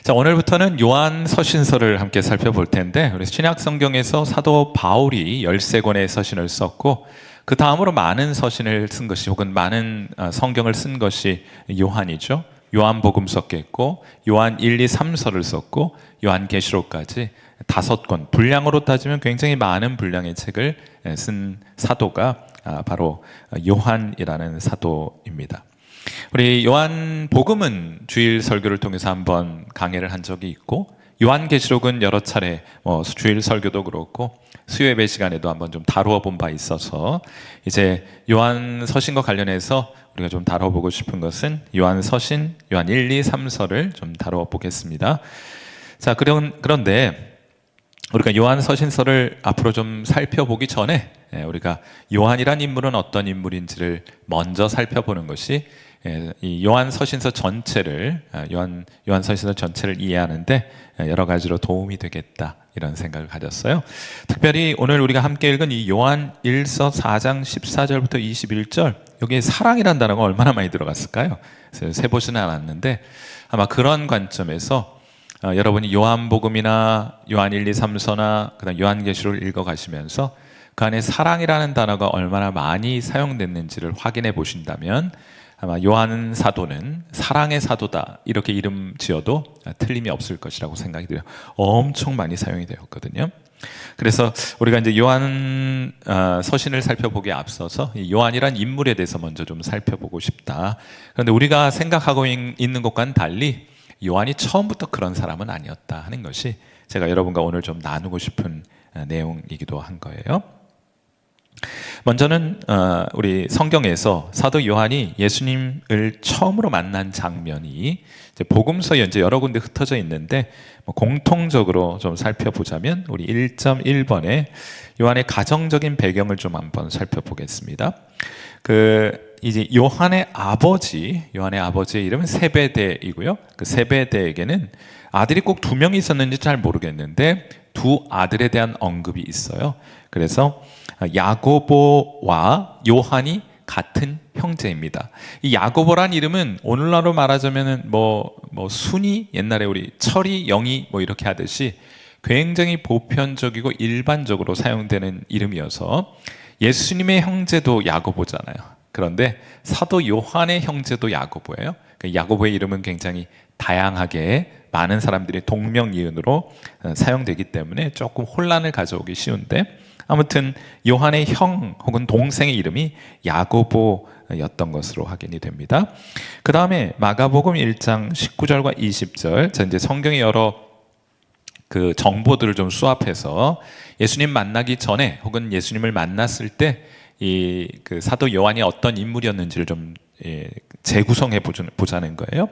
자, 오늘부터는 요한 서신서를 함께 살펴볼 텐데, 우리 신약 성경에서 사도 바울이 13권의 서신을 썼고, 그 다음으로 많은 서신을 쓴 것이, 혹은 많은 성경을 쓴 것이 요한이죠. 요한복음 썼겠고, 요한 1, 2, 3서를 썼고, 요한계시록까지 5권, 분량으로 따지면 굉장히 많은 분량의 책을 쓴 사도가 바로 요한이라는 사도입니다. 우리 요한복음은 주일 설교를 통해서 한번 강해를 한 적이 있고, 요한계시록은 여러 차례 주일 설교도 그렇고 수요 예배 시간에도 한번 좀 다루어 본 바 있어서, 이제 요한 서신과 관련해서 우리가 좀 다뤄보고 싶은 것은 요한 서신, 요한 1, 2, 3서를 좀 다루어 보겠습니다. 자, 그런데 우리가 요한 서신서를 앞으로 좀 살펴보기 전에 우리가 요한이란 인물은 어떤 인물인지를 먼저 살펴보는 것이 이 요한 서신서 전체를 요한 서신서 전체를 이해하는데 여러 가지로 도움이 되겠다, 이런 생각을 가졌어요. 특별히 오늘 우리가 함께 읽은 이 요한 1서 4장 14절부터 21절, 여기에 사랑이라는 단어가 얼마나 많이 들어갔을까요? 세보지는 않았는데 아마 그런 관점에서 여러분이 요한복음이나 요한 1, 2, 3서나 그다음 요한계시록을 읽어가시면서 그 안에 사랑이라는 단어가 얼마나 많이 사용됐는지를 확인해 보신다면 아마 요한 사도는 사랑의 사도다, 이렇게 이름 지어도 틀림이 없을 것이라고 생각이 들어요. 엄청 많이 사용이 되었거든요. 그래서 우리가 이제 요한 서신을 살펴보기에 앞서서 이 요한이란 인물에 대해서 먼저 좀 살펴보고 싶다. 그런데 우리가 생각하고 있는 것과는 달리 요한이 처음부터 그런 사람은 아니었다 하는 것이 제가 여러분과 오늘 좀 나누고 싶은 내용이기도 한 거예요. 먼저는 우리 성경에서 사도 요한이 예수님을 처음으로 만난 장면이 이제 복음서에 이제 여러 군데 흩어져 있는데, 공통적으로 좀 살펴보자면 우리 1.1번에 요한의 가정적인 배경을 좀 한번 살펴보겠습니다. 이제 요한의 아버지의 이름은 세베대이고요. 그 세베대에게는 아들이 꼭 2명이 있었는지 잘 모르겠는데 두 아들에 대한 언급이 있어요. 그래서 야고보와 요한이 같은 형제입니다. 이 야고보란 이름은 오늘날로 말하자면은 순이, 옛날에 우리 철이, 영이 이렇게 하듯이 굉장히 보편적이고 일반적으로 사용되는 이름이어서 예수님의 형제도 야고보잖아요. 그런데 사도 요한의 형제도 야고보예요. 야고보의 이름은 굉장히 다양하게 많은 사람들이 동명이인으로 사용되기 때문에 조금 혼란을 가져오기 쉬운데, 아무튼 요한의 형 혹은 동생의 이름이 야고보였던 것으로 확인이 됩니다. 그 다음에 마가복음 1장 19절과 20절, 자 이제 성경의 여러 그 정보들을 좀 수합해서 예수님 만나기 전에 혹은 예수님을 만났을 때 이 그 사도 요한이 어떤 인물이었는지를 좀 재구성해 보자는 거예요.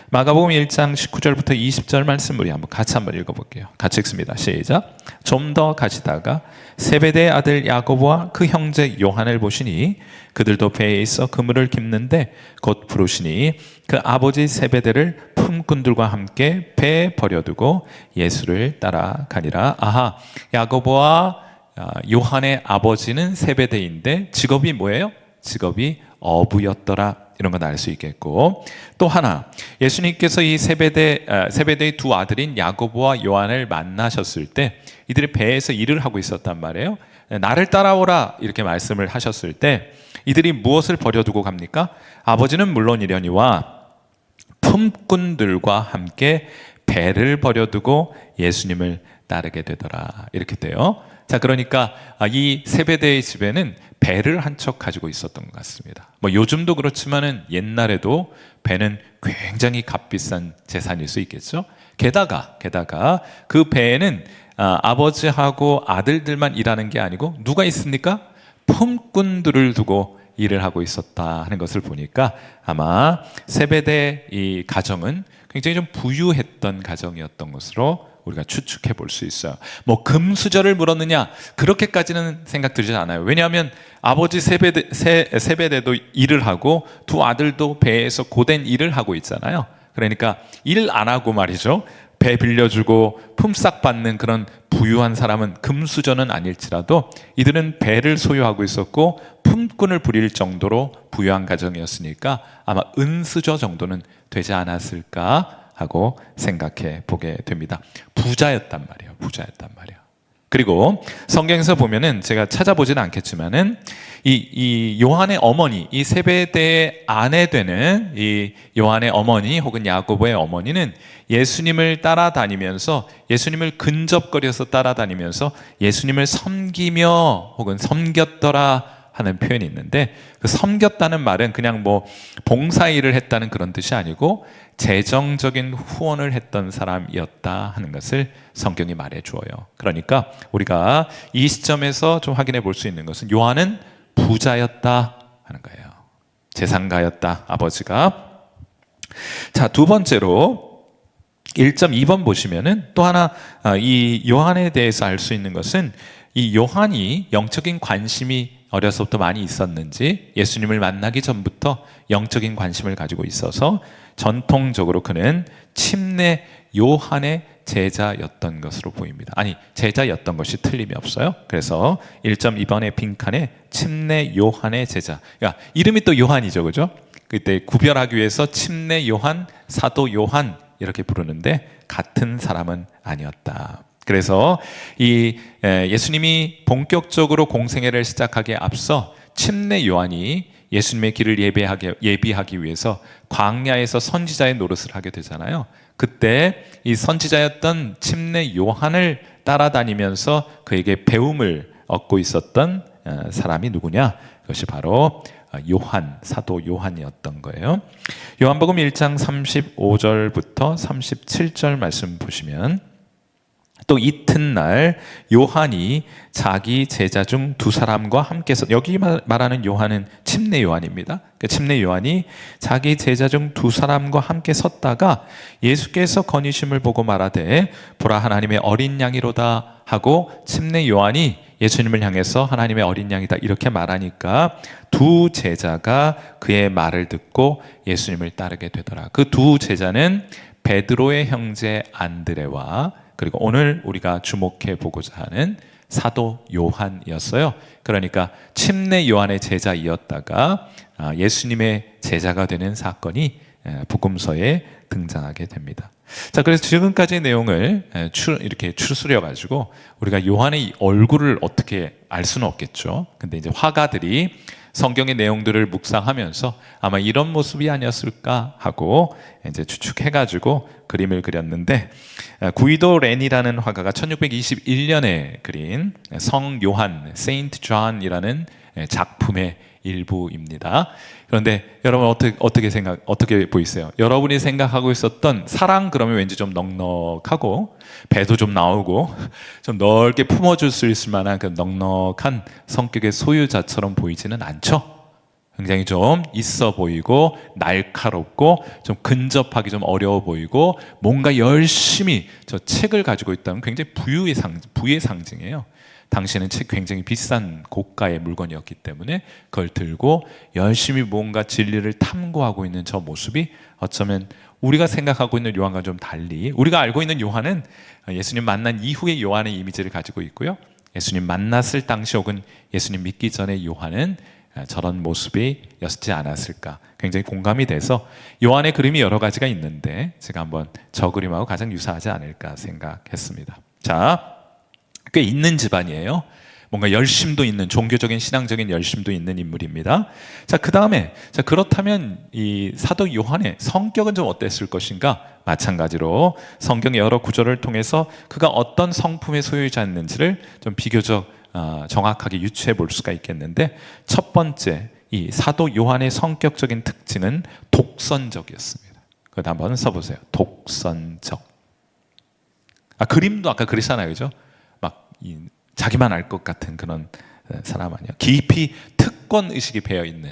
마가복음 1장 19절부터 20절 말씀 우리 같이 한번 읽어볼게요. 같이 읽습니다. 시작. 좀 더 가시다가 세베대의 아들 야고보와 그 형제 요한을 보시니 그들도 배에 있어 그물을 깁는데 곧 부르시니 그 아버지 세베대를 품꾼들과 함께 배에 버려두고 예수를 따라가니라. 아하, 야고보와 요한의 아버지는 세베대인데 직업이 뭐예요? 직업이 어부였더라. 이런 건 알 수 있겠고, 또 하나, 예수님께서 이 세베대의 두 아들인 야고보와 요한을 만나셨을 때 이들이 배에서 일을 하고 있었단 말이에요. 나를 따라오라 이렇게 말씀을 하셨을 때 이들이 무엇을 버려두고 갑니까? 아버지는 물론이려니와 품꾼들과 함께 배를 버려두고 예수님을 따르게 되더라, 이렇게 돼요. 자, 그러니까 이 세베대의 집에는 배를 한 척 가지고 있었던 것 같습니다. 요즘도 그렇지만은 옛날에도 배는 굉장히 값비싼 재산일 수 있겠죠. 게다가 그 배에는 아버지하고 아들들만 일하는 게 아니고 누가 있습니까? 품꾼들을 두고 일을 하고 있었다 하는 것을 보니까 아마 세베대 이 가정은 굉장히 좀 부유했던 가정이었던 것으로 우리가 추측해 볼 수 있어요. 금수저를 물었느냐, 그렇게까지는 생각 들지 않아요. 왜냐하면 아버지 세베대도 일을 하고 두 아들도 배에서 고된 일을 하고 있잖아요. 그러니까 일 안 하고 말이죠, 배 빌려주고 품삯 받는 그런 부유한 사람은 금수저는 아닐지라도 이들은 배를 소유하고 있었고 품꾼을 부릴 정도로 부유한 가정이었으니까 아마 은수저 정도는 되지 않았을까, 하고 생각해 보게 됩니다. 부자였단 말이에요. 부자였단 말이에요. 그리고 성경에서 보면은 제가 찾아보지는 않겠지만은 이 요한의 어머니, 이 세베대의 아내 되는 이 요한의 어머니 혹은 야고보의 어머니는 예수님을 따라다니면서 예수님을 근접거려서 따라다니면서 예수님을 섬기며 혹은 섬겼더라 하는 표현이 있는데, 그 섬겼다는 말은 그냥 뭐 봉사일을 했다는 그런 뜻이 아니고 재정적인 후원을 했던 사람이었다 하는 것을 성경이 말해 주어요. 그러니까 우리가 이 시점에서 좀 확인해 볼 수 있는 것은 요한은 부자였다 하는 거예요. 재산가였다, 아버지가. 자, 두 번째로 1.2번 보시면은 또 하나 이 요한에 대해서 알 수 있는 것은 이 요한이 영적인 관심이 어려서부터 많이 있었는지 예수님을 만나기 전부터 영적인 관심을 가지고 있어서 전통적으로 그는 침례 요한의 제자였던 것으로 보입니다. 아니, 제자였던 것이 틀림이 없어요. 그래서 1.2번의 빈칸에 침례 요한의 제자. 그러니까 이름이 또 요한이죠, 그죠? 그때 구별하기 위해서 침례 요한, 사도 요한 이렇게 부르는데 같은 사람은 아니었다. 그래서 이 예수님이 본격적으로 공생애를 시작하기에 앞서 침례 요한이 예수님의 길을 예비하기 위해서 광야에서 선지자의 노릇을 하게 되잖아요. 그때 이 선지자였던 침례 요한을 따라다니면서 그에게 배움을 얻고 있었던 사람이 누구냐? 그것이 바로 요한, 사도 요한이었던 거예요. 요한복음 1장 35절부터 37절 말씀 보시면 또 이튿날 요한이 자기 제자 중 두 사람과 함께서, 여기 말하는 요한은 침례 요한입니다. 그러니까 침례 요한이 자기 제자 중 두 사람과 함께 섰다가 예수께서 거니심을 보고 말하되 보라 하나님의 어린 양이로다 하고, 침례 요한이 예수님을 향해서 하나님의 어린 양이다 이렇게 말하니까 두 제자가 그의 말을 듣고 예수님을 따르게 되더라. 그 두 제자는 베드로의 형제 안드레와 그리고 오늘 우리가 주목해 보고자 하는 사도 요한이었어요. 그러니까 침례 요한의 제자이었다가 예수님의 제자가 되는 사건이 복음서에 등장하게 됩니다. 자, 그래서 지금까지의 내용을 이렇게 추스려 가지고 우리가 요한의 얼굴을 어떻게 알 수는 없겠죠. 근데 이제 화가들이 성경의 내용들을 묵상하면서 아마 이런 모습이 아니었을까 하고 이제 추측해가지고 그림을 그렸는데, 구이도 렌이라는 화가가 1621년에 그린 성 요한, 세인트 존이라는 작품의 일부입니다. 그런데 여러분 어떻게 보이세요? 여러분이 생각하고 있었던 사랑 그러면 왠지 좀 넉넉하고 배도 좀 나오고 좀 넓게 품어줄 수 있을 만한 그 넉넉한 성격의 소유자처럼 보이지는 않죠? 굉장히 좀 있어 보이고 날카롭고 좀 근접하기 좀 어려워 보이고 뭔가 열심히 저 책을 가지고 있다면 굉장히 부의 상징이에요. 당시에는 책 굉장히 비싼 고가의 물건이었기 때문에 그걸 들고 열심히 뭔가 진리를 탐구하고 있는 저 모습이 어쩌면 우리가 생각하고 있는 요한과 좀 달리, 우리가 알고 있는 요한은 예수님 만난 이후의 요한의 이미지를 가지고 있고요, 예수님 만났을 당시 혹은 예수님 믿기 전의 요한은 저런 모습이었지 않았을까, 굉장히 공감이 돼서 요한의 그림이 여러 가지가 있는데 제가 한번 저 그림하고 가장 유사하지 않을까 생각했습니다. 자, 꽤 있는 집안이에요. 뭔가 열심도 있는, 종교적인 신앙적인 열심도 있는 인물입니다. 자, 그 다음에 그렇다면 이 사도 요한의 성격은 좀 어땠을 것인가? 마찬가지로 성경의 여러 구절을 통해서 그가 어떤 성품의 소유자였는지를 좀 비교적 정확하게 유추해 볼 수가 있겠는데, 첫 번째 이 사도 요한의 성격적인 특징은 독선적이었습니다. 그거 한번 써보세요. 독선적. 그림도 아까 그랬잖아요, 그죠? 자기만 알 것 같은 그런 사람 아니야. 깊이 특권 의식이 배어 있는,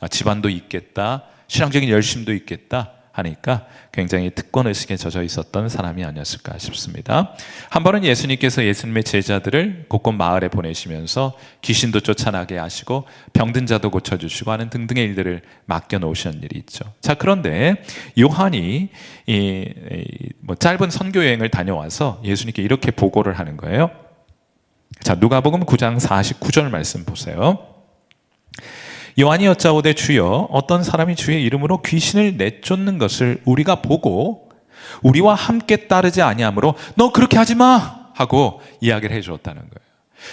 집안도 있겠다, 신앙적인 열심도 있겠다 하니까 굉장히 특권 의식에 젖어 있었던 사람이 아니었을까 싶습니다. 한 번은 예수님께서 예수님의 제자들을 곳곳 마을에 보내시면서 귀신도 쫓아나게 하시고 병든 자도 고쳐주시고 하는 등등의 일들을 맡겨 놓으신 일이 있죠. 자, 그런데 요한이 짧은 선교 여행을 다녀와서 예수님께 이렇게 보고를 하는 거예요. 자, 누가복음 9장 49절 말씀 보세요. 요한이 여짜오되 주여, 어떤 사람이 주의 이름으로 귀신을 내쫓는 것을 우리가 보고 우리와 함께 따르지 아니하므로 너 그렇게 하지 마 하고 이야기를 해주었다는 거예요.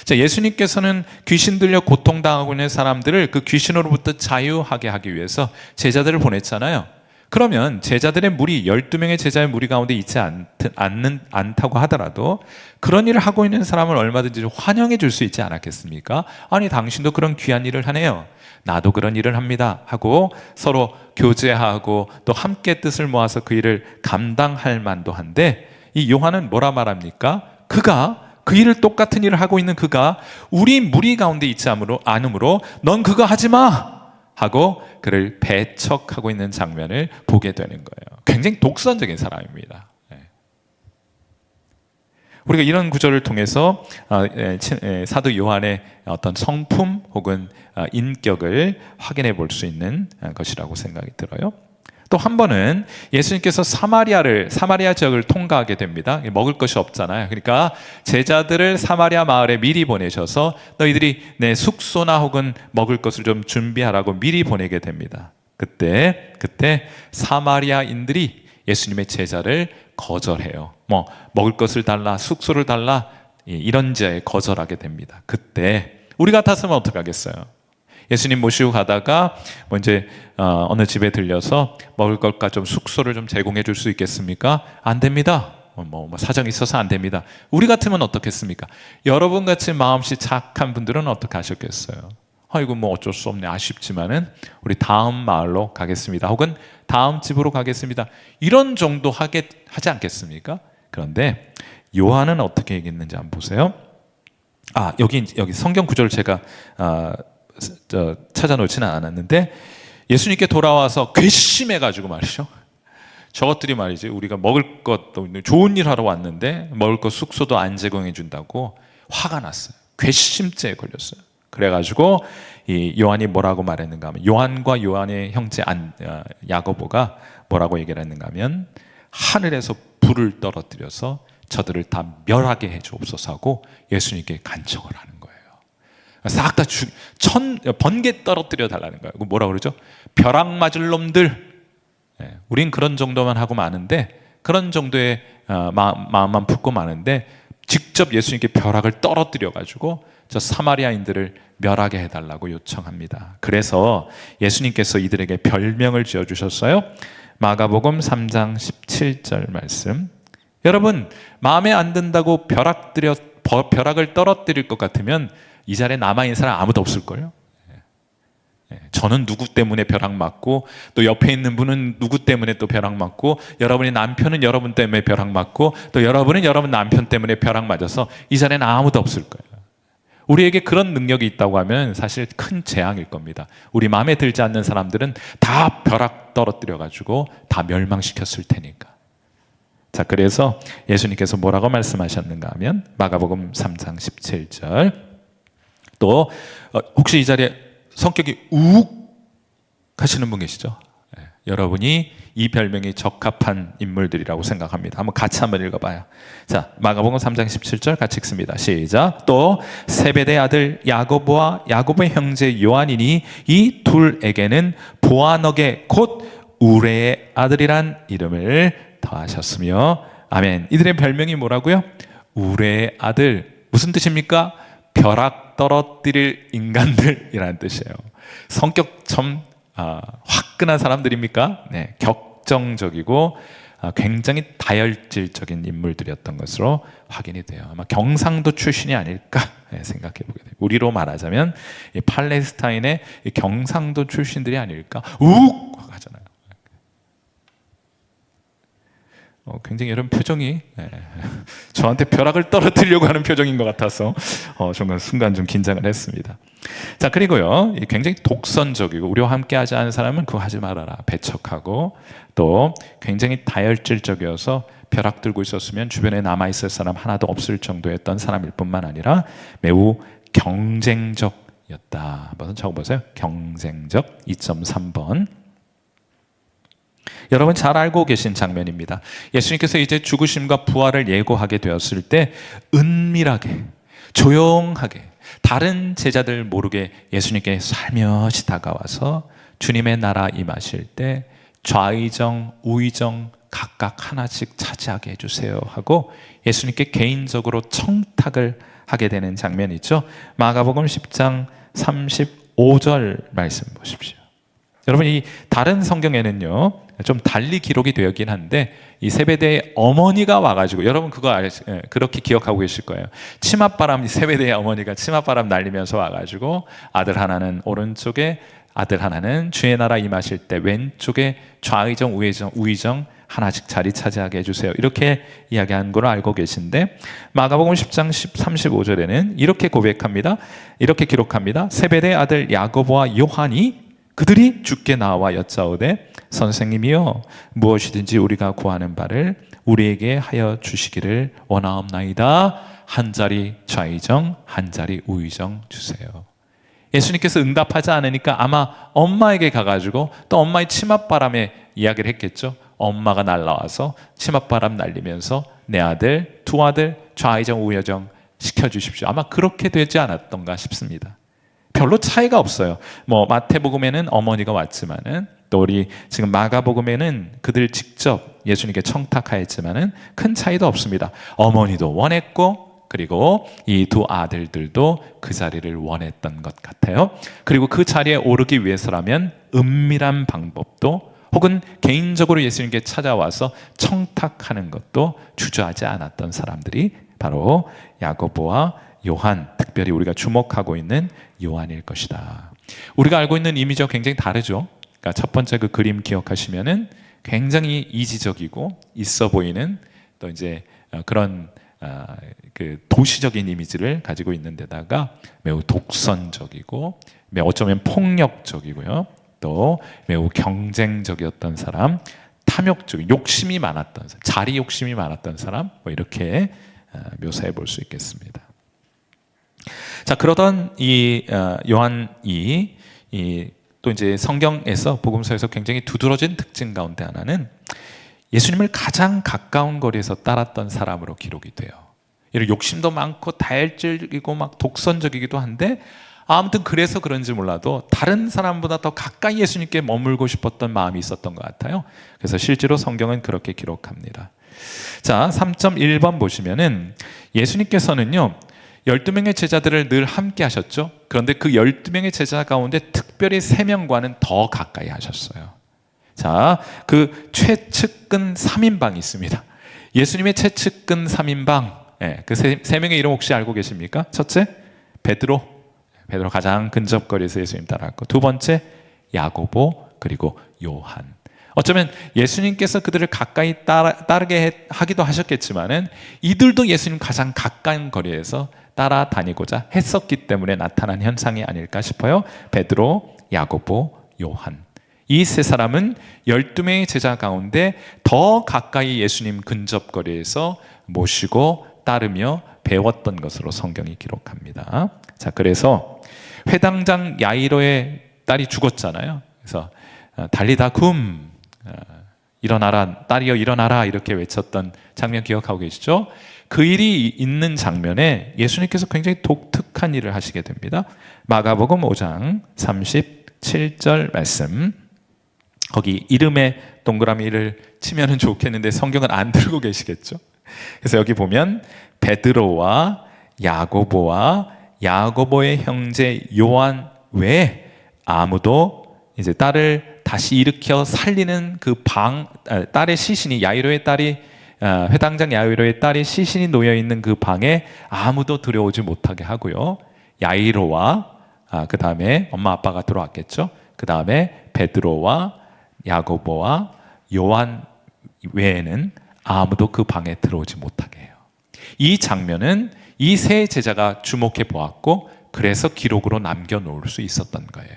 자, 예수님께서는 귀신 들려 고통당하고 있는 사람들을 그 귀신으로부터 자유하게 하기 위해서 제자들을 보냈잖아요. 그러면 제자들의 무리, 12명의 제자의 무리 가운데 있지 않다고 하더라도 그런 일을 하고 있는 사람을 얼마든지 환영해 줄 수 있지 않았겠습니까? 아니, 당신도 그런 귀한 일을 하네요. 나도 그런 일을 합니다 하고 서로 교제하고 또 함께 뜻을 모아서 그 일을 감당할 만도 한데, 이 요한은 뭐라 말합니까? 그 일을 똑같은 일을 하고 있는 그가 우리 무리 가운데 있지 않으므로 넌 그거 하지 마 하고 그를 배척하고 있는 장면을 보게 되는 거예요. 굉장히 독선적인 사람입니다. 우리가 이런 구절을 통해서 사도 요한의 어떤 성품 혹은 인격을 확인해 볼 수 있는 것이라고 생각이 들어요. 또 한 번은 예수님께서 사마리아 지역을 통과하게 됩니다. 먹을 것이 없잖아요. 그러니까 제자들을 사마리아 마을에 미리 보내셔서 너희들이 내 숙소나 혹은 먹을 것을 좀 준비하라고 미리 보내게 됩니다. 그때 사마리아인들이 예수님의 제자를 거절해요. 먹을 것을 달라, 숙소를 달라, 이런 지하에 거절하게 됩니다. 그때 우리 같았으면 어떻게 하겠어요? 예수님 모시고 가다가 이제 어느 집에 들려서 먹을 것과 좀 숙소를 좀 제공해 줄 수 있겠습니까? 안 됩니다. 사정이 있어서 안 됩니다. 우리 같으면 어떻겠습니까? 여러분 같이 마음씨 착한 분들은 어떻게 하셨겠어요? 이거 어쩔 수 없네, 아쉽지만은 우리 다음 마을로 가겠습니다, 혹은 다음 집으로 가겠습니다, 이런 정도 하지 않겠습니까? 그런데 요한은 어떻게 얘기했는지 한번 보세요. 여기 성경 구절을 제가 찾아놓지는 않았는데, 예수님께 돌아와서 괘씸해가지고 말이죠. 저것들이 말이지, 우리가 먹을 것도 좋은 일 하러 왔는데 먹을 것 숙소도 안 제공해 준다고 화가 났어요. 괘씸죄에 걸렸어요. 그래가지고 이 요한이 뭐라고 말했는가 하면, 요한과 요한의 형제 야고보가 뭐라고 얘기를 했는가 하면, 하늘에서 불을 떨어뜨려서 저들을 다 멸하게 해 주옵소서 하고 예수님께 간청을 하는 거예요. 싹 다 번개 떨어뜨려 달라는 거예요. 뭐라 그러죠? 벼락 맞을 놈들. 우린 그런 정도만 하고 마는데, 그런 정도의 마음만 품고 마는데, 직접 예수님께 벼락을 떨어뜨려 가지고 저 사마리아인들을 멸하게 해달라고 요청합니다. 그래서 예수님께서 이들에게 별명을 지어주셨어요. 마가복음 3장 17절 말씀. 여러분, 마음에 안 든다고 벼락을 떨어뜨릴 것 같으면 이 자리에 남아있는 사람 아무도 없을걸요? 저는 누구 때문에 벼락 맞고, 또 옆에 있는 분은 누구 때문에 또 벼락 맞고, 여러분의 남편은 여러분 때문에 벼락 맞고, 또 여러분은 여러분 남편 때문에 벼락 맞아서 이 자리에는 아무도 없을 거예요. 우리에게 그런 능력이 있다고 하면 사실 큰 재앙일 겁니다. 우리 마음에 들지 않는 사람들은 다 벼락 떨어뜨려 가지고 다 멸망시켰을 테니까. 자, 그래서 예수님께서 뭐라고 말씀하셨는가 하면 마가복음 3장 17절. 또 혹시 이 자리에 성격이 우욱 하시는 분 계시죠? 여러분이 이 별명이 적합한 인물들이라고 생각합니다. 같이 한번 읽어봐요. 자, 마가복음 3장 17절 같이 읽습니다. 시작. 또 세베대 아들 야고보와 야고보의 형제 요한이니 이 둘에게는 보아너게 곧 우레의 아들이란 이름을 더하셨으며. 아멘. 이들의 별명이 뭐라고요? 우레의 아들. 무슨 뜻입니까? 벼락 떨어뜨릴 인간들이라는 뜻이에요. 성격 좀 화끈한 사람들입니까? 네, 격정적이고 굉장히 다혈질적인 인물들이었던 것으로 확인이 돼요. 아마 경상도 출신이 아닐까 생각해 보게 돼요. 우리로 말하자면 이 팔레스타인의 이 경상도 출신들이 아닐까? 욱 하잖아요. 굉장히 이런 표정이 저한테 벼락을 떨어뜨리려고 하는 표정인 것 같아서 정말 순간 좀 긴장을 했습니다. 자, 그리고요, 굉장히 독선적이고 우리와 함께 하지 않은 사람은 그거 하지 말아라 배척하고, 또 굉장히 다혈질적이어서 벼락 들고 있었으면 주변에 남아있을 사람 하나도 없을 정도였던 사람일 뿐만 아니라 매우 경쟁적이었다. 한번 적어보세요. 경쟁적. 2.3번. 여러분 잘 알고 계신 장면입니다. 예수님께서 이제 죽으심과 부활을 예고하게 되었을 때 은밀하게 조용하게 다른 제자들 모르게 예수님께 살며시 다가와서 주님의 나라 임하실 때 좌의정 우의정 각각 하나씩 차지하게 해주세요 하고 예수님께 개인적으로 청탁을 하게 되는 장면이죠. 마가복음 10장 35절 말씀 보십시오. 여러분, 이 다른 성경에는요 좀 달리 기록이 되었긴 한데 이 세베대의 어머니가 와가지고, 여러분 그거 그렇게 기억하고 계실 거예요. 치맛바람, 세베대의 어머니가 치맛바람 날리면서 와가지고 아들 하나는 오른쪽에, 아들 하나는 주의 나라 임하실 때 왼쪽에 좌의정 우의정 하나씩 자리 차지하게 해주세요, 이렇게 이야기한 걸 알고 계신데, 마가복음 10장 35절에는 이렇게 고백합니다. 이렇게 기록합니다. 세베대의 아들 야고보와 요한이 그들이 주께 나와 여짜오되 선생님이여 무엇이든지 우리가 구하는 바를 우리에게 하여 주시기를 원하옵나이다. 한 자리 좌의정 한 자리 우의정 주세요. 예수님께서 응답하지 않으니까 아마 엄마에게 가가지고 또 엄마의 치맛바람에 이야기를 했겠죠. 엄마가 날라와서 치맛바람 날리면서 내 아들, 두 아들 좌의정 우의정 시켜주십시오. 아마 그렇게 되지 않았던가 싶습니다. 별로 차이가 없어요. 뭐 마태복음에는 어머니가 왔지만은, 또 우리 지금 마가복음에는 그들 직접 예수님께 청탁하였지만은 큰 차이도 없습니다. 어머니도 원했고, 그리고 이 두 아들들도 그 자리를 원했던 것 같아요. 그리고 그 자리에 오르기 위해서라면 은밀한 방법도, 혹은 개인적으로 예수님께 찾아와서 청탁하는 것도 주저하지 않았던 사람들이 바로 야고보와 요한, 특별히 우리가 주목하고 있는 요한일 것이다. 우리가 알고 있는 이미지와 굉장히 다르죠. 그러니까 첫 번째 그 그림 기억하시면은 굉장히 이지적이고 있어 보이는, 또 이제 그런 그 도시적인 이미지를 가지고 있는 데다가 매우 독선적이고, 매우 어쩌면 폭력적이고요, 또 매우 경쟁적이었던 사람, 탐욕적인, 욕심이 많았던 사람, 자리 욕심이 많았던 사람, 뭐 이렇게 묘사해 볼 수 있겠습니다. 자, 그러던 이 요한이 또 이제 성경에서, 복음서에서 굉장히 두드러진 특징 가운데 하나는 예수님을 가장 가까운 거리에서 따랐던 사람으로 기록이 돼요. 이런 욕심도 많고 다혈질이고 막 독선적이기도 한데, 아무튼 그래서 그런지 몰라도 다른 사람보다 더 가까이 예수님께 머물고 싶었던 마음이 있었던 것 같아요. 그래서 실제로 성경은 그렇게 기록합니다. 자, 3.1번 보시면은 예수님께서는요 12명의 제자들을 늘 함께 하셨죠. 그런데 그 12명의 제자 가운데 특별히 3명과는 더 가까이 하셨어요. 자, 그 최측근 3인방이 있습니다. 예수님의 최측근 3인방, 그 세 명의 이름 혹시 알고 계십니까? 첫째, 베드로 가장 근접거리에서 예수님 따라갔고, 두 번째 야고보, 그리고 요한. 어쩌면 예수님께서 그들을 가까이 따르게 하기도 하셨겠지만은 이들도 예수님 가장 가까운 거리에서 따라다니고자 했었기 때문에 나타난 현상이 아닐까 싶어요. 베드로, 야고보, 요한. 이 세 사람은 12명의 제자 가운데 더 가까이 예수님 근접거리에서 모시고 따르며 배웠던 것으로 성경이 기록합니다. 자, 그래서 회당장 야이로의 딸이 죽었잖아요. 그래서 달리다 굼, 일어나라, 딸이여 일어나라, 이렇게 외쳤던 장면 기억하고 계시죠? 그 일이 있는 장면에 예수님께서 굉장히 독특한 일을 하시게 됩니다. 마가복음 5장 37절 말씀, 거기 이름에 동그라미를 치면은 좋겠는데 성경은 안 들고 계시겠죠? 그래서 여기 보면 베드로와 야고보와 야고보의 형제 요한 외에 아무도 이제 딸을 다시 일으켜 살리는 그 딸의 시신이, 야이로의 딸이, 회당장 야이로의 딸이 시신이 놓여 있는 그 방에 아무도 들어오지 못하게 하고요. 야이로와 그 다음에 엄마 아빠가 들어왔겠죠. 그 다음에 베드로와 야고보와 요한 외에는 아무도 그 방에 들어오지 못하게 해요. 이 장면은 이 세 제자가 주목해 보았고, 그래서 기록으로 남겨놓을 수 있었던 거예요.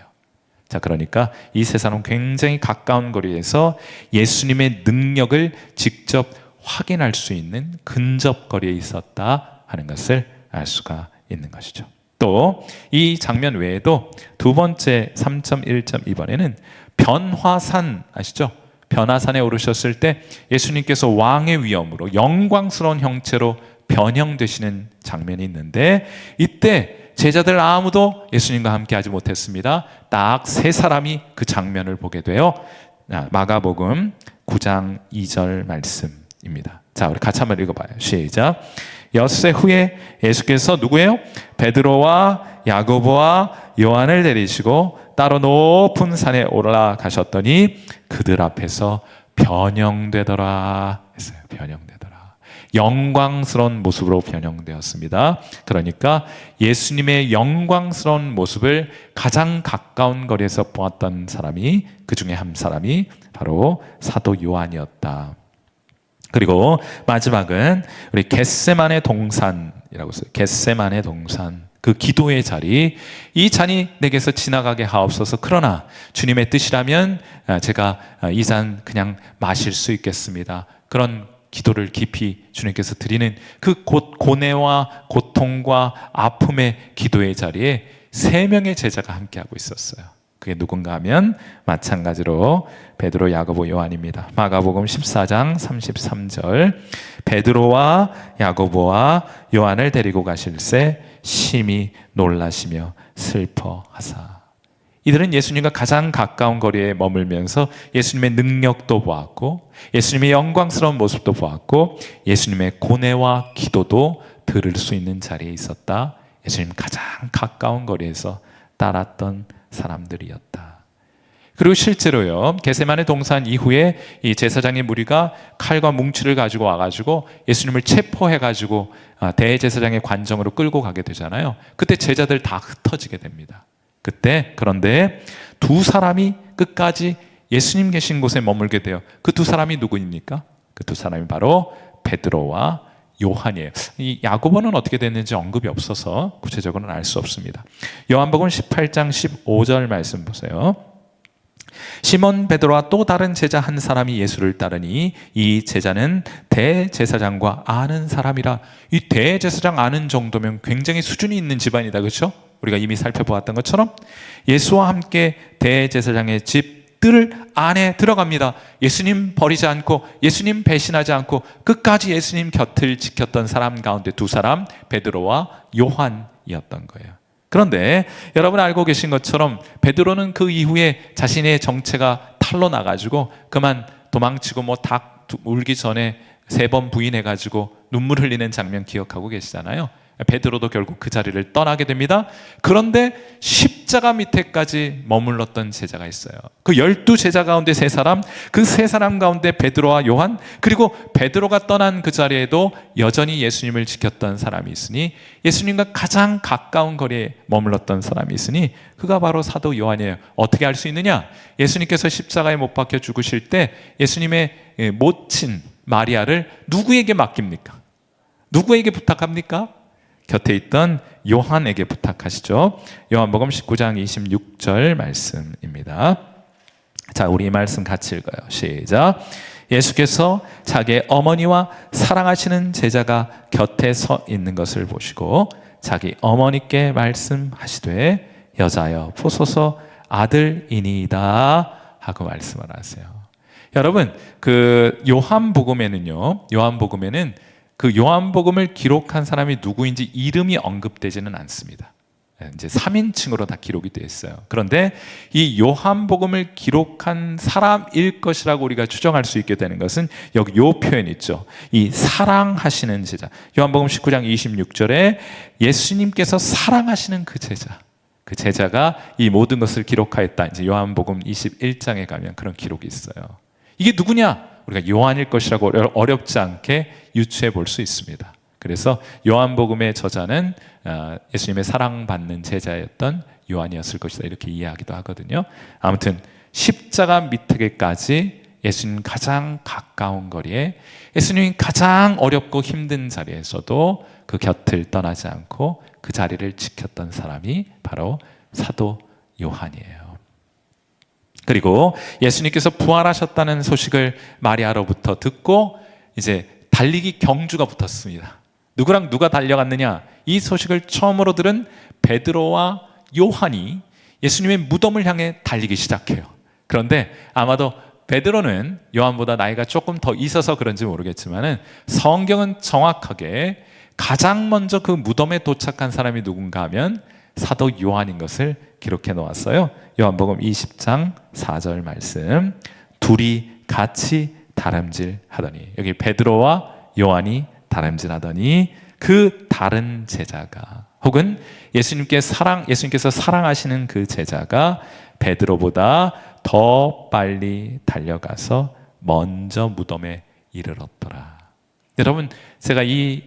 자, 그러니까 이 세 사람은 굉장히 가까운 거리에서 예수님의 능력을 직접 확인할 수 있는 근접거리에 있었다 하는 것을 알 수가 있는 것이죠. 또 이 장면 외에도 두 번째 3.1.2번에는 변화산 아시죠? 변화산에 오르셨을 때 예수님께서 왕의 위엄으로 영광스러운 형체로 변형되시는 장면이 있는데, 이때 제자들 아무도 예수님과 함께 하지 못했습니다. 딱 세 사람이 그 장면을 보게 돼요. 마가복음 9장 2절 말씀입니다. 자, 우리 같이 한번 읽어봐요. 시작. 엿새 후에 예수께서 누구예요? 베드로와 야고보와 요한을 데리시고 따로 높은 산에 올라가셨더니 그들 앞에서 변형되더라 했어요. 변형되더라. 영광스러운 모습으로 변형되었습니다. 그러니까 예수님의 영광스러운 모습을 가장 가까운 거리에서 보았던 사람이, 그 중에 한 사람이 바로 사도 요한이었다. 그리고 마지막은 우리 겟세마네 동산이라고 써요. 겟세마네 동산. 그 기도의 자리, 이 잔이 내게서 지나가게 하옵소서. 그러나 주님의 뜻이라면 제가 이 잔 그냥 마실 수 있겠습니다. 그런 기도를 깊이 주님께서 드리는 그 고뇌와 고통과 아픔의 기도의 자리에 3명의 제자가 함께하고 있었어요. 그게 누군가 하면 마찬가지로 베드로, 야고보, 요한입니다. 마가복음 14장 33절 베드로와 야고보와 요한을 데리고 가실새 심히 놀라시며 슬퍼하사. 이들은 예수님과 가장 가까운 거리에 머물면서 예수님의 능력도 보았고 예수님의 영광스러운 모습도 보았고 예수님의 고뇌와 기도도 들을 수 있는 자리에 있었다. 예수님 가장 가까운 거리에서 따랐던 사람들이었다. 그리고 실제로요, 겟세마네 동산 이후에 이 제사장의 무리가 칼과 뭉치를 가지고 와가지고 예수님을 체포해가지고 대제사장의 관정으로 끌고 가게 되잖아요. 그때 제자들 다 흩어지게 됩니다. 그때 그런데 2사람이 끝까지 예수님 계신 곳에 머물게 돼요. 그 2사람이 누구입니까? 그 2사람이 바로 베드로와 요한이에요. 이 야고보는 어떻게 됐는지 언급이 없어서 구체적으로는 알 수 없습니다. 요한복음 18장 15절 말씀 보세요. 시몬 베드로와 또 다른 제자 한 사람이 예수를 따르니 이 제자는 대제사장과 아는 사람이라. 이 대제사장 아는 정도면 굉장히 수준이 있는 집안이다, 그렇죠? 우리가 이미 살펴보았던 것처럼 예수와 함께 대제사장의 집 뜰 안에 들어갑니다. 예수님 버리지 않고 예수님 배신하지 않고 끝까지 예수님 곁을 지켰던 사람 가운데 2사람, 베드로와 요한이었던 거예요. 그런데 여러분 알고 계신 것처럼 베드로는 그 이후에 자신의 정체가 탄로 나가지고 그만 도망치고 닭 울기 전에 3번 부인해가지고 눈물 흘리는 장면 기억하고 계시잖아요. 베드로도 결국 그 자리를 떠나게 됩니다. 그런데 십자가 밑에까지 머물렀던 제자가 있어요. 그 12제자 가운데 3사람, 그 3사람 가운데 베드로와 요한, 그리고 베드로가 떠난 그 자리에도 여전히 예수님을 지켰던 사람이 있으니, 예수님과 가장 가까운 거리에 머물렀던 사람이 있으니 그가 바로 사도 요한이에요. 어떻게 알 수 있느냐? 예수님께서 십자가에 못 박혀 죽으실 때 예수님의 모친 마리아를 누구에게 맡깁니까? 누구에게 부탁합니까? 곁에 있던 요한에게 부탁하시죠. 요한복음 19장 26절 말씀입니다. 자, 우리 이 말씀 같이 읽어요. 시작. 예수께서 자기의 어머니와 사랑하시는 제자가 곁에 서 있는 것을 보시고 자기 어머니께 말씀하시되 여자여 보소서 아들이니이다 하고 말씀을 하세요. 여러분, 그 요한복음에는 그 요한복음을 기록한 사람이 누구인지 이름이 언급되지는 않습니다. 이제 3인칭으로 다 기록이 되어 있어요. 그런데 이 요한복음을 기록한 사람일 것이라고 우리가 추정할 수 있게 되는 것은 여기 요 표현 있죠. 이 사랑하시는 제자. 요한복음 19장 26절에 예수님께서 사랑하시는 그 제자가 이 모든 것을 기록하였다. 이제 요한복음 21장에 가면 그런 기록이 있어요. 이게 누구냐? 우리가 요한일 것이라고 어렵지 않게 유추해 볼 수 있습니다. 그래서 요한복음의 저자는 예수님의 사랑받는 제자였던 요한이었을 것이다, 이렇게 이해하기도 하거든요. 아무튼 십자가 밑에까지 예수님 가장 가까운 거리에, 예수님이 가장 어렵고 힘든 자리에서도 그 곁을 떠나지 않고 그 자리를 지켰던 사람이 바로 사도 요한이에요. 그리고 예수님께서 부활하셨다는 소식을 마리아로부터 듣고 이제 달리기 경주가 붙었습니다. 누구랑 누가 달려갔느냐? 이 소식을 처음으로 들은 베드로와 요한이 예수님의 무덤을 향해 달리기 시작해요. 그런데 아마도 베드로는 요한보다 나이가 조금 더 있어서 그런지 모르겠지만 성경은 정확하게 가장 먼저 그 무덤에 도착한 사람이 누군가 하면 사도 요한인 것을 기록해 놓았어요. 요한복음 20장 4절 말씀. 둘이 같이 다름질하더니, 여기 베드로와 요한이 다름질하더니 그 다른 제자가, 혹은 예수님께서 사랑하시는 그 제자가 베드로보다 더 빨리 달려가서 먼저 무덤에 이르렀더라. 여러분, 제가 이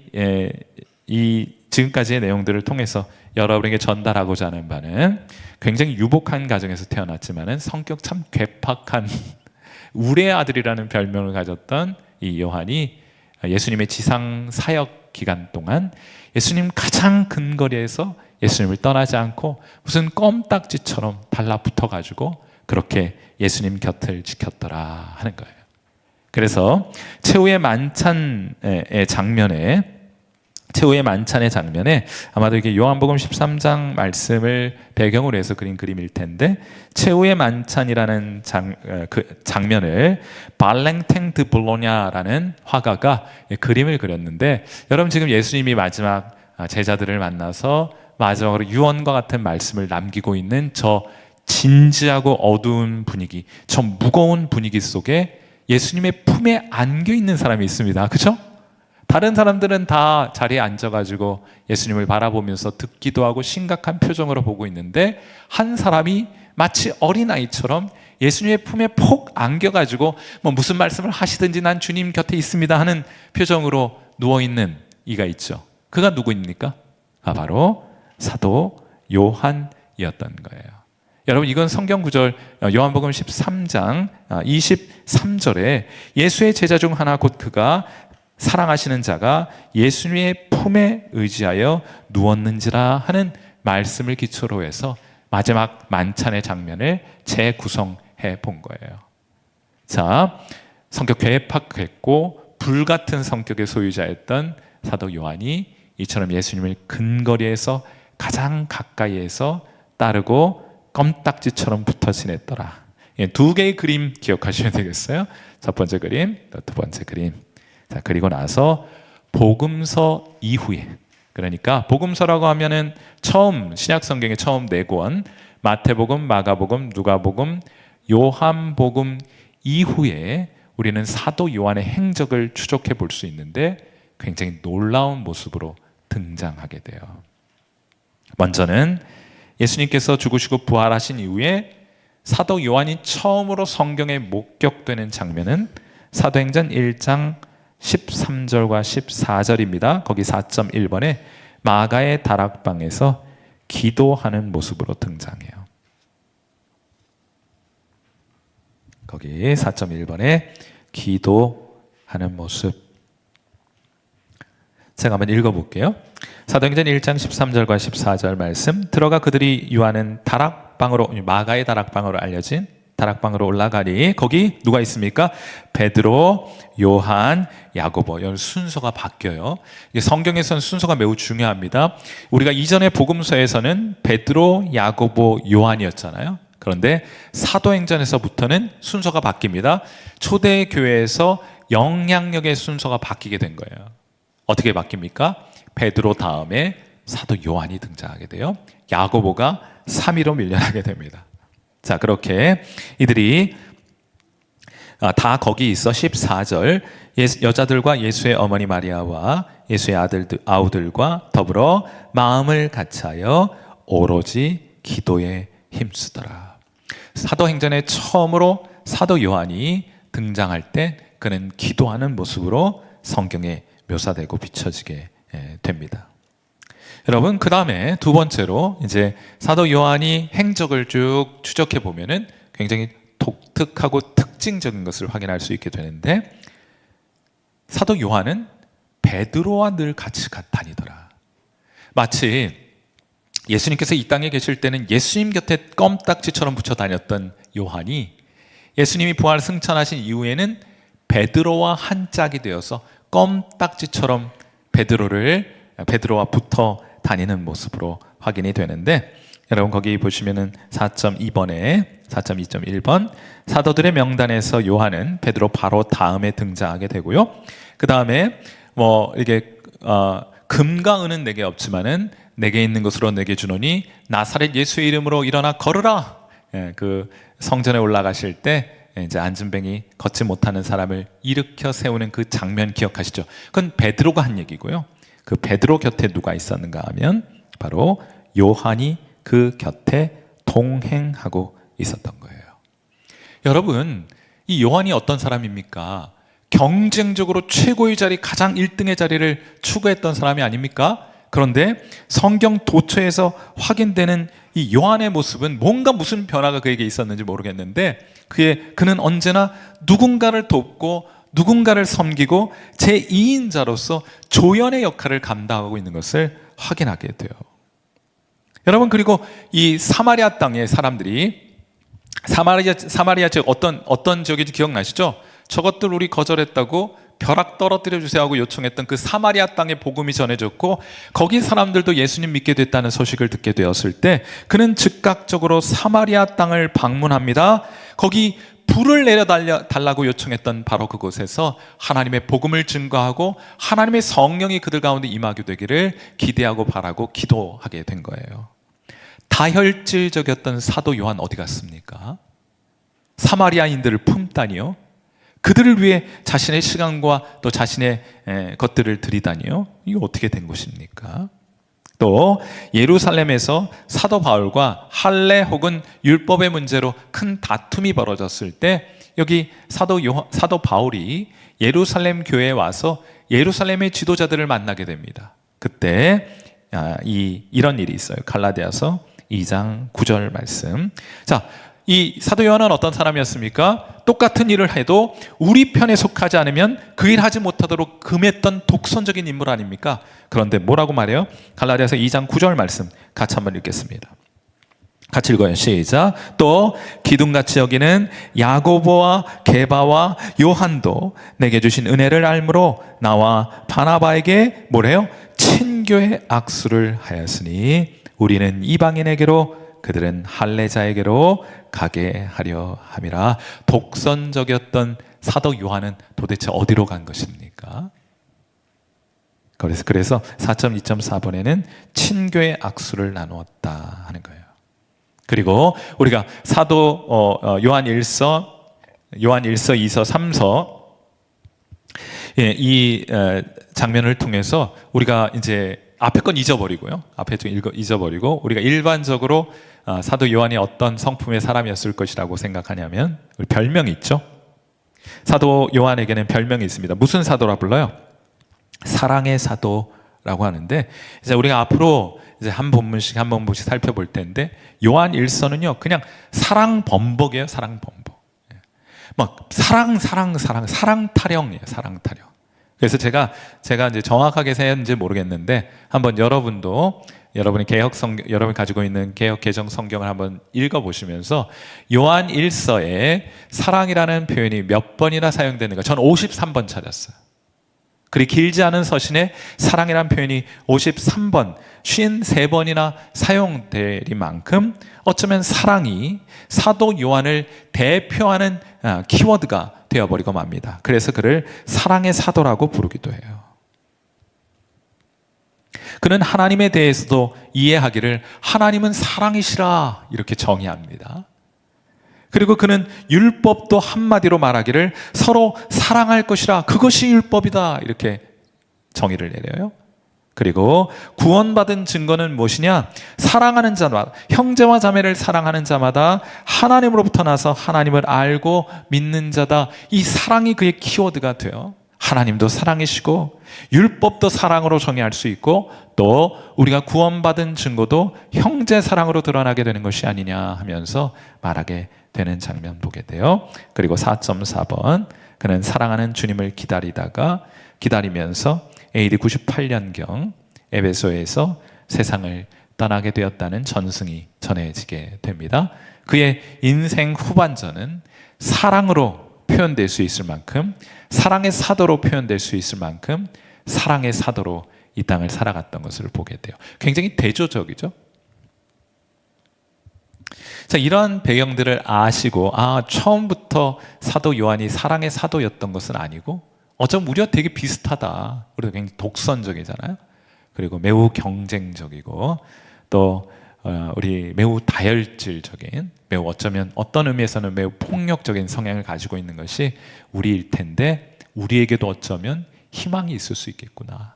지금까지의 내용들을 통해서 여러분에게 전달하고자 하는 바는, 굉장히 유복한 가정에서 태어났지만은 성격 참 괴팍한 우레의 아들이라는 별명을 가졌던 이 요한이 예수님의 지상 사역 기간 동안 예수님 가장 근거리에서 예수님을 떠나지 않고 무슨 껌딱지처럼 달라붙어 가지고 그렇게 예수님 곁을 지켰더라 하는 거예요. 그래서 최후의 만찬의 장면에 아마도 이게 요한복음 13장 말씀을 배경으로 해서 그린 그림일 텐데, 최후의 만찬이라는 장면을 발랭탱 드 볼로냐라는 화가가 그림을 그렸는데, 여러분 지금 예수님이 마지막 제자들을 만나서 마지막으로 유언과 같은 말씀을 남기고 있는 저 진지하고 어두운 분위기, 저 무거운 분위기 속에 예수님의 품에 안겨 있는 사람이 있습니다. 그렇죠? 다른 사람들은 다 자리에 앉아가지고 예수님을 바라보면서 듣기도 하고 심각한 표정으로 보고 있는데, 한 사람이 마치 어린아이처럼 예수님의 품에 폭 안겨가지고 뭐 무슨 말씀을 하시든지 난 주님 곁에 있습니다 하는 표정으로 누워있는 이가 있죠. 그가 누구입니까? 바로 사도 요한이었던 거예요. 여러분, 이건 성경 구절 요한복음 13장 23절에 예수의 제자 중 하나 곧 그가 사랑하시는 자가 예수님의 품에 의지하여 누웠는지라 하는 말씀을 기초로 해서 마지막 만찬의 장면을 재구성해 본 거예요. 자, 성격 괴팍했고 불같은 성격의 소유자였던 사도 요한이 이처럼 예수님을 근거리에서 가장 가까이에서 따르고 껌딱지처럼 붙어 지냈더라. 두 개의 그림 기억하시면 되겠어요. 첫 번째 그림, 두 번째 그림. 자, 그리고 나서 복음서 이후에, 그러니까 복음서라고 하면은 처음 신약 성경의 처음 4권, 마태복음, 마가복음, 누가복음, 요한복음 이후에 우리는 사도 요한의 행적을 추적해 볼 수 있는데, 굉장히 놀라운 모습으로 등장하게 돼요. 먼저는 예수님께서 죽으시고 부활하신 이후에 사도 요한이 처음으로 성경에 목격되는 장면은 사도행전 1장 13절과 14절입니다. 거기 4.1번에 마가의 다락방에서 기도하는 모습으로 등장해요. 거기 4.1번에 기도하는 모습. 제가 한번 읽어볼게요. 사도행전 1장 13절과 14절 말씀. 들어가 그들이 유하는 다락방으로, 마가의 다락방으로 알려진 다락방으로 올라가니 거기 누가 있습니까? 베드로, 요한, 야고보. 여기 순서가 바뀌어요. 성경에서는 순서가 매우 중요합니다. 우리가 이전의 복음서에서는 베드로, 야고보, 요한이었잖아요. 그런데 사도행전에서부터는 순서가 바뀝니다. 초대교회에서 영향력의 순서가 바뀌게 된 거예요. 어떻게 바뀝니까? 베드로 다음에 사도 요한이 등장하게 돼요. 야고보가 3위로 밀려나게 됩니다. 자, 그렇게 이들이 다 거기 있어 14절 여자들과 예수의 어머니 마리아와 예수의 아우들과 더불어 마음을 같이하여 오로지 기도에 힘쓰더라. 사도행전에 처음으로 사도 요한이 등장할 때 그는 기도하는 모습으로 성경에 묘사되고 비춰지게 됩니다. 여러분, 그 다음에 두 번째로 이제 사도 요한이 행적을 쭉 추적해 보면은 굉장히 독특하고 특징적인 것을 확인할 수 있게 되는데, 사도 요한은 베드로와 늘 같이 다니더라. 마치 예수님께서 이 땅에 계실 때는 예수님 곁에 껌딱지처럼 붙여 다녔던 요한이 예수님이 부활 승천하신 이후에는 베드로와 한 짝이 되어서 껌딱지처럼 베드로와 붙어 다니는 모습으로 확인이 되는데, 여러분 거기 보시면은 4.2번에 4.2.1번 사도들의 명단에서 요한은 베드로 바로 다음에 등장하게 되고요. 그 다음에 뭐 이게 금과 은은 내게 없지만은 내게 있는 것으로 내게 주노니 나사렛 예수의 이름으로 일어나 걸으라. 그 성전에 올라가실 때 이제 안진뱅이 걷지 못하는 사람을 일으켜 세우는 그 장면 기억하시죠? 그건 베드로가 한 얘기고요. 그 베드로 곁에 누가 있었는가 하면 바로 요한이 그 곁에 동행하고 있었던 거예요. 여러분, 이 요한이 어떤 사람입니까? 경쟁적으로 최고의 자리, 가장 1등의 자리를 추구했던 사람이 아닙니까? 그런데 성경 도처에서 확인되는 이 요한의 모습은 뭔가 무슨 변화가 그에게 있었는지 모르겠는데 그는 언제나 누군가를 돕고 누군가를 섬기고 제2인자로서 조연의 역할을 감당하고 있는 것을 확인하게 돼요. 여러분, 그리고 이 사마리아 땅의 사람들이 사마리아 지역 어떤 지역인지 기억나시죠? 저것들 우리 거절했다고 벼락 떨어뜨려 주세요 하고 요청했던 그 사마리아 땅에 복음이 전해졌고 거기 사람들도 예수님 믿게 됐다는 소식을 듣게 되었을 때 그는 즉각적으로 사마리아 땅을 방문합니다. 거기 불을 내려달라고 요청했던 바로 그곳에서 하나님의 복음을 증거하고 하나님의 성령이 그들 가운데 임하게 되기를 기대하고 바라고 기도하게 된 거예요. 다혈질적이었던 사도 요한 어디 갔습니까? 사마리아인들을 품다니요? 그들을 위해 자신의 시간과 또 자신의 것들을 드리다니요? 이거 어떻게 된 것입니까? 또 예루살렘에서 사도 바울과 할례 혹은 율법의 문제로 큰 다툼이 벌어졌을 때 여기 사도 바울이 예루살렘 교회에 와서 예루살렘의 지도자들을 만나게 됩니다. 그때 이런 일이 있어요. 갈라디아서 2장 9절 말씀. 자, 이 사도 요한은 어떤 사람이었습니까? 똑같은 일을 해도 우리 편에 속하지 않으면 그 일 하지 못하도록 금했던 독선적인 인물 아닙니까? 그런데 뭐라고 말해요? 갈라디아서 2장 9절 말씀 같이 한번 읽겠습니다. 같이 읽어요. 시작. 또 기둥같이 여기는 야고보와 게바와 요한도 내게 주신 은혜를 알므로 나와 바나바에게 뭐래요? 친교의 악수를 하였으니 우리는 이방인에게로 그들은 할례자에게로 가게 하려 함이라. 독선적이었던 사도 요한은 도대체 어디로 간 것입니까? 그래서 4.2.4번에는 친교의 악수를 나누었다 하는 거예요. 그리고 우리가 사도 요한 1서, 2서, 3서 이 장면을 통해서 우리가 이제 앞에 건 잊어버리고요. 앞에 좀 잊어버리고 우리가 일반적으로 사도 요한이 어떤 성품의 사람이었을 것이라고 생각하냐면 우리 별명이 있죠. 사도 요한에게는 별명이 있습니다. 무슨 사도라 불러요? 사랑의 사도라고 하는데 이제 우리가 앞으로 이제 한 본문씩 살펴볼 텐데 요한 1서는요 그냥 사랑 범벅이에요. 사랑 범벅. 막 사랑 타령이에요. 사랑 타령. 그래서 제가 이제 정확하게 세웠는지 모르겠는데 한번 여러분이 여러분이 가지고 있는 개역 개정 성경을 한번 읽어보시면서 요한 1서에 사랑이라는 표현이 몇 번이나 사용되는가? 전 53번 찾았어요. 그리 길지 않은 서신에 사랑이라는 표현이 53번, 53번이나 사용되리만큼 어쩌면 사랑이 사도 요한을 대표하는 키워드가 되어버리고 맙니다. 그래서 그를 사랑의 사도라고 부르기도 해요. 그는 하나님에 대해서도 이해하기를 하나님은 사랑이시라 이렇게 정의합니다. 그리고 그는 율법도 한마디로 말하기를 서로 사랑할 것이라 그것이 율법이다 이렇게 정의를 내려요. 그리고 구원받은 증거는 무엇이냐? 사랑하는 자마다, 형제와 자매를 사랑하는 자마다 하나님으로부터 나서 하나님을 알고 믿는 자다. 이 사랑이 그의 키워드가 돼요. 하나님도 사랑이시고 율법도 사랑으로 정의할 수 있고 또 우리가 구원받은 증거도 형제 사랑으로 드러나게 되는 것이 아니냐 하면서 말하게 되는 장면 보게 돼요. 그리고 4.4번 그는 사랑하는 주님을 기다리면서 AD 98년경 에베소에서 세상을 떠나게 되었다는 전승이 전해지게 됩니다. 그의 인생 후반전은 사랑으로 표현될 수 있을 만큼 사랑의 사도로 표현될 수 있을 만큼 사랑의 사도로 이 땅을 살아갔던 것을 보게 돼요. 굉장히 대조적이죠. 자, 이런 배경들을 아시고 처음부터 사도 요한이 사랑의 사도였던 것은 아니고 어쩌면 우리와 되게 비슷하다. 우리가 굉장히 독선적이잖아요. 그리고 매우 경쟁적이고 또 우리 매우 다혈질적인, 매우 어쩌면 어떤 의미에서는 매우 폭력적인 성향을 가지고 있는 것이 우리일 텐데, 우리에게도 어쩌면 희망이 있을 수 있겠구나.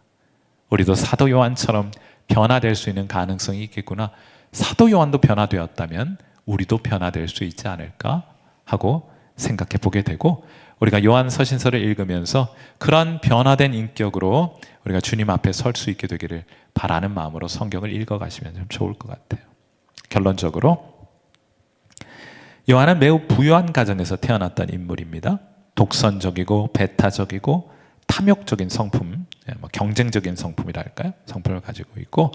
우리도 사도 요한처럼 변화될 수 있는 가능성이 있겠구나. 사도 요한도 변화되었다면 우리도 변화될 수 있지 않을까 하고 생각해 보게 되고, 우리가 요한 서신서를 읽으면서 그런 변화된 인격으로 우리가 주님 앞에 설 수 있게 되기를 바라는 마음으로 성경을 읽어가시면 좀 좋을 것 같아요. 결론적으로 요한은 매우 부유한 가정에서 태어났던 인물입니다. 독선적이고 배타적이고 탐욕적인 성품, 경쟁적인 성품이라 할까요? 성품을 가지고 있고,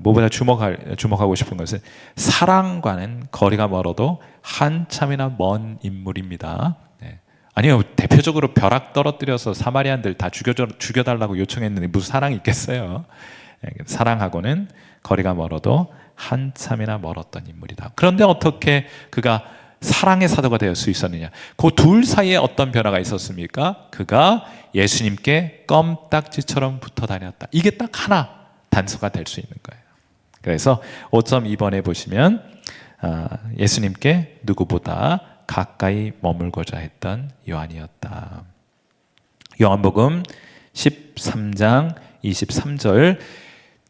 무엇보다 주목하고 싶은 것은 사랑과는 거리가 멀어도 한참이나 먼 인물입니다. 아니요, 대표적으로 벼락 떨어뜨려서 사마리안들 다 죽여달라고 요청했는데 무슨 사랑이 있겠어요? 사랑하고는 거리가 멀어도 한참이나 멀었던 인물이다. 그런데 어떻게 그가 사랑의 사도가 되을 수 있었느냐? 그 둘 사이에 어떤 변화가 있었습니까? 그가 예수님께 껌딱지처럼 붙어 다녔다. 이게 딱 하나 단서가 될 수 있는 거예요. 그래서 5.2번에 보시면 예수님께 누구보다 가까이 머물고자 했던 요한이었다. 요한복음 13장 23절,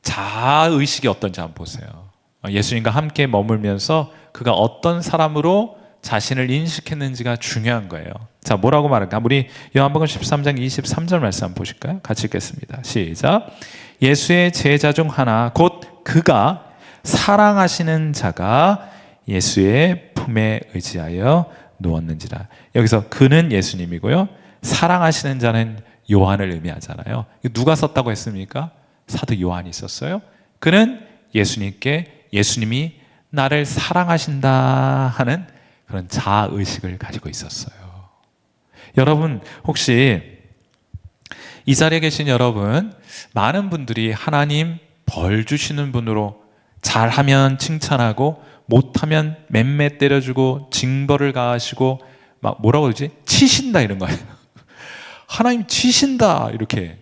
자아의식이 어떤지 한번 보세요. 예수님과 함께 머물면서 그가 어떤 사람으로 자신을 인식했는지가 중요한 거예요. 자, 뭐라고 말할까? 우리 요한복음 13장 23절 말씀 한번 보실까요? 같이 읽겠습니다. 시작. 예수의 제자 중 하나 곧 그가 사랑하시는 자가 예수의 품에 의지하여 누웠는지라. 여기서 그는 예수님이고요, 사랑하시는 자는 요한을 의미하잖아요. 누가 썼다고 했습니까? 사도 요한이 썼어요. 그는 예수님께 예수님이 나를 사랑하신다 하는 그런 자아의식을 가지고 있었어요. 여러분, 혹시 이 자리에 계신 여러분, 많은 분들이 하나님 벌 주시는 분으로 잘하면 칭찬하고 못하면 맴매 때려주고 징벌을 가하시고 막 뭐라고 그러지? 치신다 이런 거예요. 하나님 치신다 이렇게.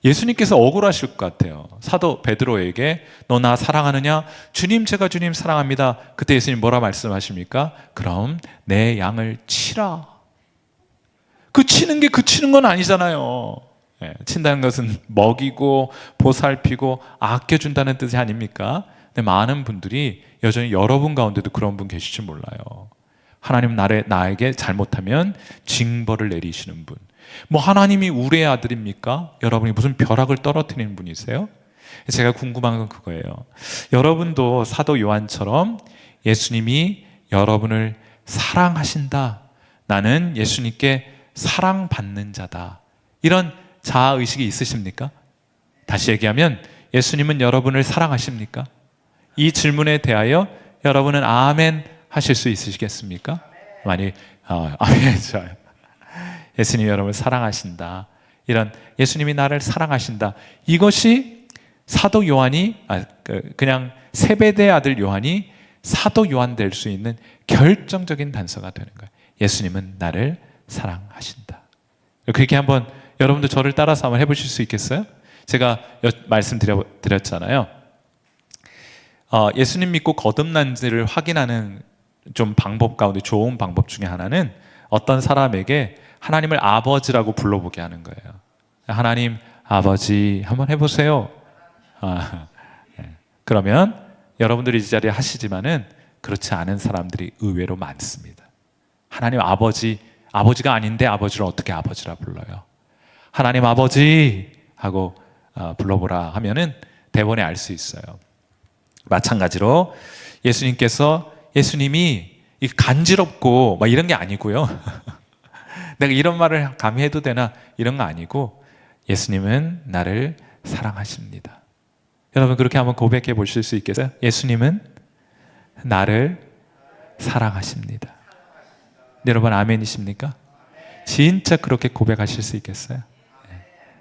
예수님께서 억울하실 것 같아요. 사도 베드로에게 너 나 사랑하느냐? 주님, 제가 주님 사랑합니다. 그때 예수님 뭐라 말씀하십니까? 그럼 내 양을 치라. 그 치는 게 그 치는 건 아니잖아요. 친다는 것은 먹이고 보살피고 아껴준다는 뜻이 아닙니까? 근데 많은 분들이 여전히 여러분 가운데도 그런 분 계실지 몰라요. 하나님 나에게 잘못하면 징벌을 내리시는 분. 뭐 하나님이 우리의 아들입니까? 여러분이 무슨 벼락을 떨어뜨리는 분이세요? 제가 궁금한 건 그거예요. 여러분도 사도 요한처럼 예수님이 여러분을 사랑하신다, 나는 예수님께 사랑받는 자다, 이런 자아의식이 있으십니까? 다시 얘기하면 예수님은 여러분을 사랑하십니까? 이 질문에 대하여 여러분은 아멘 하실 수 있으시겠습니까? 아멘. 좋아요. 예수님이 여러분을 사랑하신다, 이런 예수님이 나를 사랑하신다, 이것이 사도 요한이 그냥 세베대의 아들 요한이 사도 요한 될 수 있는 결정적인 단서가 되는 거예요. 예수님은 나를 사랑하신다. 그렇게 한번 여러분들 저를 따라서 한번 해보실 수 있겠어요? 제가 말씀드렸잖아요. 예수님 믿고 거듭난지를 확인하는 좀 방법 가운데 좋은 방법 중에 하나는 어떤 사람에게 하나님을 아버지라고 불러보게 하는 거예요. 하나님 아버지 한번 해보세요. 그러면 여러분들이 이 자리에 하시지만은 그렇지 않은 사람들이 의외로 많습니다. 하나님 아버지가 아닌데 아버지를 어떻게 아버지라 불러요? 하나님 아버지 하고 불러보라 하면은 대번에 알 수 있어요. 마찬가지로 예수님이 간지럽고 막 이런 게 아니고요. 내가 이런 말을 감히 해도 되나 이런 거 아니고, 예수님은 나를 사랑하십니다. 여러분 그렇게 한번 고백해 보실 수 있겠어요? 예수님은 나를 사랑하십니다. 여러분 아멘이십니까? 진짜 그렇게 고백하실 수 있겠어요?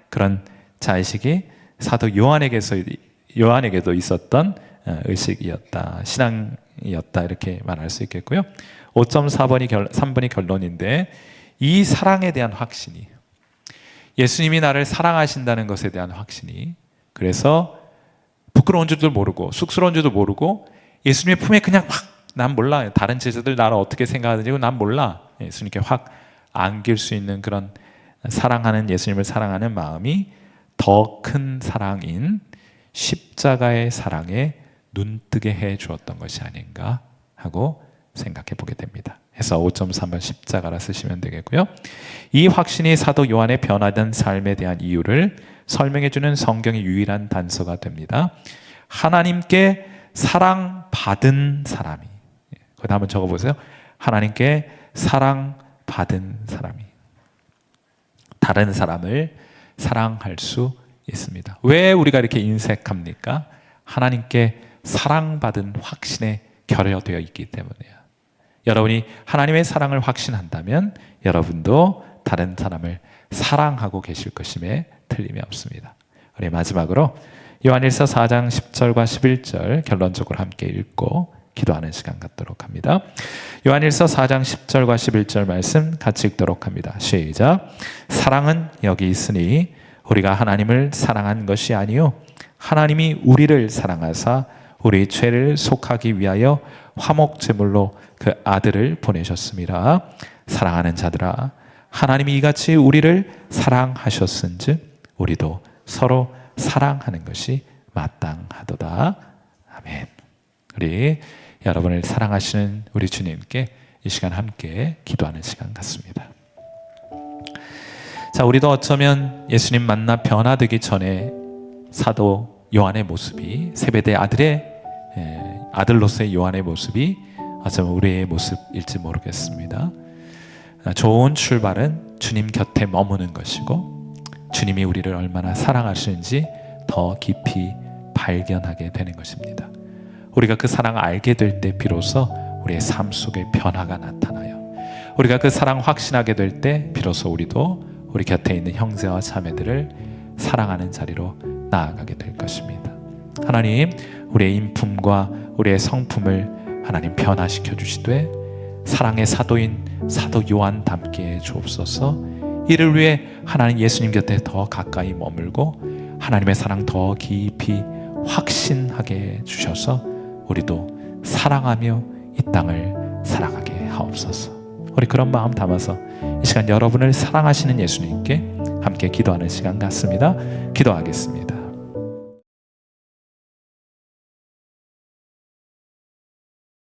그런 자의식이 사도 요한에게도 있었던 의식이었다, 신앙이었다, 이렇게 말할 수 있겠고요. 3번이 결론인데, 이 사랑에 대한 확신이, 예수님이 나를 사랑하신다는 것에 대한 확신이, 그래서 부끄러운 줄도 모르고 쑥스러운 줄도 모르고 예수님의 품에 그냥 확, 난 몰라, 다른 제자들 나를 어떻게 생각하는지 난 몰라, 예수님께 확 안길 수 있는 그런 사랑하는, 예수님을 사랑하는 마음이 더 큰 사랑인 십자가의 사랑에 눈뜨게 해 주었던 것이 아닌가 하고 생각해 보게 됩니다. 해서 5.3번 십자가라 쓰시면 되겠고요. 이 확신이 사도 요한의 변화된 삶에 대한 이유를 설명해 주는 성경의 유일한 단서가 됩니다. 하나님께 사랑받은 사람이, 거기다 한번 적어보세요. 하나님께 사랑받은 사람이 다른 사람을 사랑할 수 있습니다. 왜 우리가 이렇게 인색합니까? 하나님께 사랑받은 확신에 결여되어 있기 때문이에요. 여러분이 하나님의 사랑을 확신한다면 여러분도 다른 사람을 사랑하고 계실 것임에 틀림이 없습니다. 우리 마지막으로 요한일서 4장 10절과 11절 결론적으로 함께 읽고 기도하는 시간 갖도록 합니다. 요한일서 4장 10절과 11절 말씀 같이 읽도록 합니다. 시작. 사랑은 여기 있으니 우리가 하나님을 사랑한 것이 아니요 하나님이 우리를 사랑하사 우리 죄를 속하기 위하여 화목제물로 그 아들을 보내셨습니다. 사랑하는 자들아, 하나님이 이같이 우리를 사랑하셨은즉 우리도 서로 사랑하는 것이 마땅하도다. 아멘. 우리 여러분을 사랑하시는 우리 주님께 이 시간 함께 기도하는 시간 같습니다. 자, 우리도 어쩌면 예수님 만나 변화되기 전에 사도 요한의 모습이, 세베대 아들로서의 요한의 모습이 어쩌면 우리의 모습일지 모르겠습니다. 좋은 출발은 주님 곁에 머무는 것이고 주님이 우리를 얼마나 사랑하시는지 더 깊이 발견하게 되는 것입니다. 우리가 그 사랑을 알게 될 때 비로소 우리의 삶 속에 변화가 나타나요. 우리가 그 사랑 확신하게 될 때 비로소 우리도 우리 곁에 있는 형제와 자매들을 사랑하는 자리로 나아가게 될 것입니다. 하나님, 우리의 인품과 우리의 성품을 하나님 변화시켜 주시되 사랑의 사도인 사도 요한 닮게 해 주옵소서. 이를 위해 하나님 예수님 곁에 더 가까이 머물고 하나님의 사랑 더 깊이 확신하게 해 주셔서 우리도 사랑하며 이 땅을 살아가게 하옵소서. 우리 그런 마음 담아서 이 시간 여러분을 사랑하시는 예수님께 함께 기도하는 시간 같습니다. 기도하겠습니다.